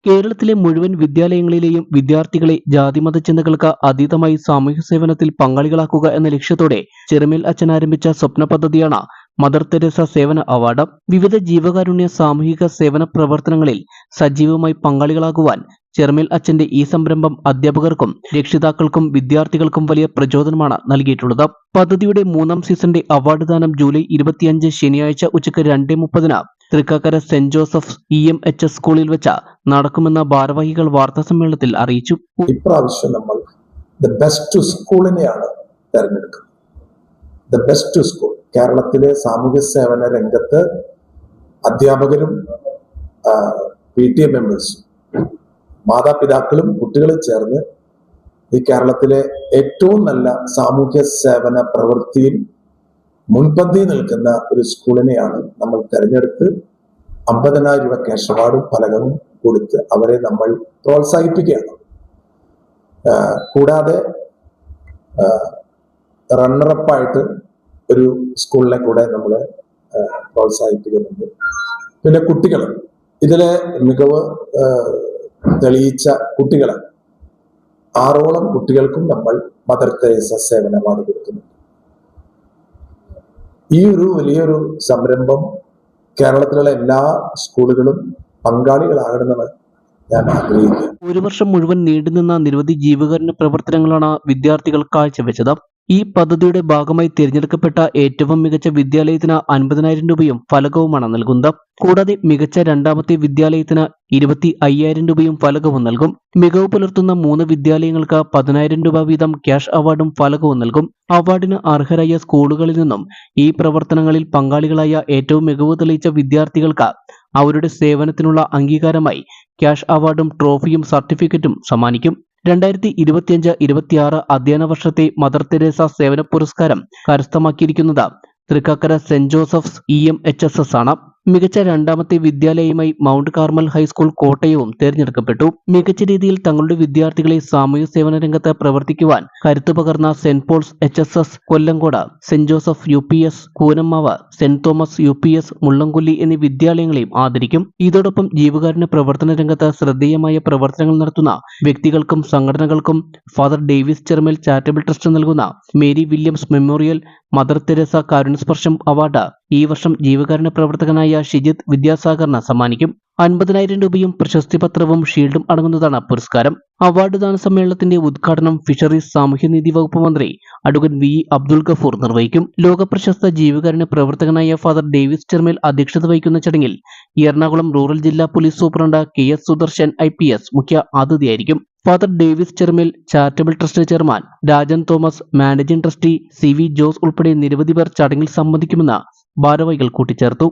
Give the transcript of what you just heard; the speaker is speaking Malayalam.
കേരളത്തിലെ മുഴുവൻ വിദ്യാലയങ്ങളിലെയും വിദ്യാർത്ഥികളെ ജാതിമത ചിന്തകൾക്ക് അതീതമായി സാമൂഹ്യ സേവനത്തിൽ പങ്കാളികളാക്കുക എന്ന ലക്ഷ്യത്തോടെ ചെറുമേൽ അച്ഛൻ ആരംഭിച്ച സ്വപ്ന പദ്ധതിയാണ് മദർ തെരേസ സേവന അവാർഡ്. വിവിധ ജീവകാരുണ്യ സാമൂഹിക സേവന പ്രവർത്തനങ്ങളിൽ സജീവമായി പങ്കാളികളാകുവാൻ ചെറുമേൽ അച്ഛന്റെ ഈ സംരംഭം അധ്യാപകർക്കും രക്ഷിതാക്കൾക്കും വിദ്യാർത്ഥികൾക്കും വലിയ പ്രചോദനമാണ് നൽകിയിട്ടുള്ളത്. പദ്ധതിയുടെ 3ാം സീസണിന്റെ അവാർഡ് ദാനം ജൂലൈ 25 ശനിയാഴ്ച ഉച്ചയ്ക്ക് 2:30 തൃക്കാക്കര സെന്റ് ജോസഫ് EMHS സ്കൂളിൽ വെച്ച് നടക്കുമെന്ന ഭാരവാഹികൾ വാർത്താസമ്മേളനത്തിൽ അറിയിച്ചു. ഇപ്രാവശ്യം നമ്മൾ ദ ബെസ്റ്റ് സ്കൂളിനെയാണ് തെരഞ്ഞെടുക്കുന്നത്. ദ ബെസ്റ്റ് സ്കൂൾ കേരളത്തിലെ സാമൂഹ്യ സേവന രംഗത്ത് അധ്യാപകരും PTA മെമ്പേഴ്സും മാതാപിതാക്കളും കുട്ടികളും ചേർന്ന് ഈ കേരളത്തിലെ ഏറ്റവും നല്ല സാമൂഹ്യ സേവന പ്രവൃത്തിയിൽ മുൻപന്തി നിൽക്കുന്ന ഒരു സ്കൂളിനെയാണ് നമ്മൾ തെരഞ്ഞെടുത്ത് 50,000 രൂപ ക്യാഷ് അവാർഡും ഫലകവും കൊടുത്ത് അവരെ നമ്മൾ പ്രോത്സാഹിപ്പിക്കുകയാണ്. കൂടാതെ റണ്ണറപ്പായിട്ട് ഒരു സ്കൂളിനെ കൂടെ നമ്മൾ പ്രോത്സാഹിപ്പിക്കുന്നുണ്ട്. പിന്നെ കുട്ടികൾ ഇതിലെ മികവ് തെളിയിച്ച കുട്ടികളെ 6ഓളം കുട്ടികൾക്കും നമ്മൾ മദർ തെരേസ സേവന അവാർഡ് കൊടുക്കുന്നുണ്ട്. ഈ ഒരു വലിയൊരു സംരംഭം കേരളത്തിലുള്ള എല്ലാ സ്കൂളുകളും പങ്കാളികളാകണമെന്ന് ഞാൻ ആഗ്രഹിക്കുന്നു. ഒരു വർഷം മുഴുവൻ നീണ്ടുനിന്ന നിരവധി ജീവകാരുണ്യ പ്രവർത്തനങ്ങളാണ് വിദ്യാർത്ഥികൾ കാഴ്ചവെച്ചത്. ഈ പദ്ധതിയുടെ ഭാഗമായി തിരഞ്ഞെടുക്കപ്പെട്ട ഏറ്റവും മികച്ച വിദ്യാലയത്തിന് 50,000 രൂപയും ഫലകവുമാണ് നൽകുന്നത്. കൂടാതെ മികച്ച 2ാമത്തെ വിദ്യാലയത്തിന് 25,000 രൂപയും ഫലകവും നൽകും. മികവ് പുലർത്തുന്ന 3 വിദ്യാലയങ്ങൾക്ക് 10,000 രൂപ വീതം ക്യാഷ് അവാർഡും ഫലകവും നൽകും. അവാർഡിന് അർഹരായ സ്കൂളുകളിൽ നിന്നും ഈ പ്രവർത്തനങ്ങളിൽ പങ്കാളികളായ ഏറ്റവും മികവ് തെളിയിച്ച വിദ്യാർത്ഥികൾക്ക് അവരുടെ സേവനത്തിനുള്ള അംഗീകാരമായി ക്യാഷ് അവാർഡും ട്രോഫിയും സർട്ടിഫിക്കറ്റും സമ്മാനിക്കും. 2025-26 അധ്യയന വർഷത്തെ മദർ തെരേസ സേവന പുരസ്കാരം കരസ്ഥമാക്കിയിരിക്കുന്നത് തൃക്കാക്കര സെന്റ് ജോസഫ്സ് EMHS ആണ്. മികച്ച 2ാമത്തെ വിദ്യാലയമായി മൗണ്ട് കാർമൽ ഹൈസ്കൂൾ കോട്ടയവും തെരഞ്ഞെടുക്കപ്പെട്ടു. മികച്ച രീതിയിൽ തങ്ങളുടെ വിദ്യാർത്ഥികളെ സാമൂഹ്യ സേവന രംഗത്ത് പ്രവർത്തിക്കുവാൻ കരുത്തു പകർന്ന saint Paul's HSS Kollengode, saint Joseph UPS Koonammavu, saint Thomas UPS Mullankolli എന്നീ വിദ്യാലയങ്ങളെയും ആദരിക്കും. ഇതോടൊപ്പം ജീവകാരുണ്യ പ്രവർത്തന രംഗത്ത് ശ്രദ്ധേയമായ പ്രവർത്തനങ്ങൾ നടത്തുന്ന വ്യക്തികൾക്കും സംഘടനകൾക്കും father Davis Cherumel charitable trust നൽകുന്ന Mary Williams memorial mother Teresa കാരുണ്യസ്പർശം അവാർഡ് ഈ വർഷം ജീവകാരുണ്യ പ്രവർത്തകനായ ഷിജിത് വിദ്യാസാഗറിന് സമ്മാനിക്കും. 50,000 രൂപയും പ്രശസ്തി പത്രവും ഷീൽഡും അടങ്ങുന്നതാണ് പുരസ്കാരം. അവാർഡ് ദാന സമ്മേളനത്തിന്റെ ഉദ്ഘാടനം ഫിഷറീസ് സാമൂഹ്യനീതി വകുപ്പ് മന്ത്രി അഡ്വക്കേറ്റ് VE അബ്ദുൽ ഗഫൂർ നിർവഹിക്കും. ലോകപ്രശസ്ത ജീവകാരുണ്യ പ്രവർത്തകനായ ഫാദർ ഡേവിസ് ചെറുമേൽ അധ്യക്ഷത വഹിക്കുന്ന ചടങ്ങിൽ എറണാകുളം റൂറൽ ജില്ലാ police superintendent KS Sudarshan IPS മുഖ്യ അതിഥിയായിരിക്കും. Father Davis Cherumel charitable trust chairman Rajan Thomas, managing trustee CV Jose ഉൾപ്പെടെ നിരവധി പേർ ചടങ്ങിൽ സംബന്ധിക്കുമെന്ന് ഭാരവാഹികൾ കൂട്ടിച്ചേർത്തു.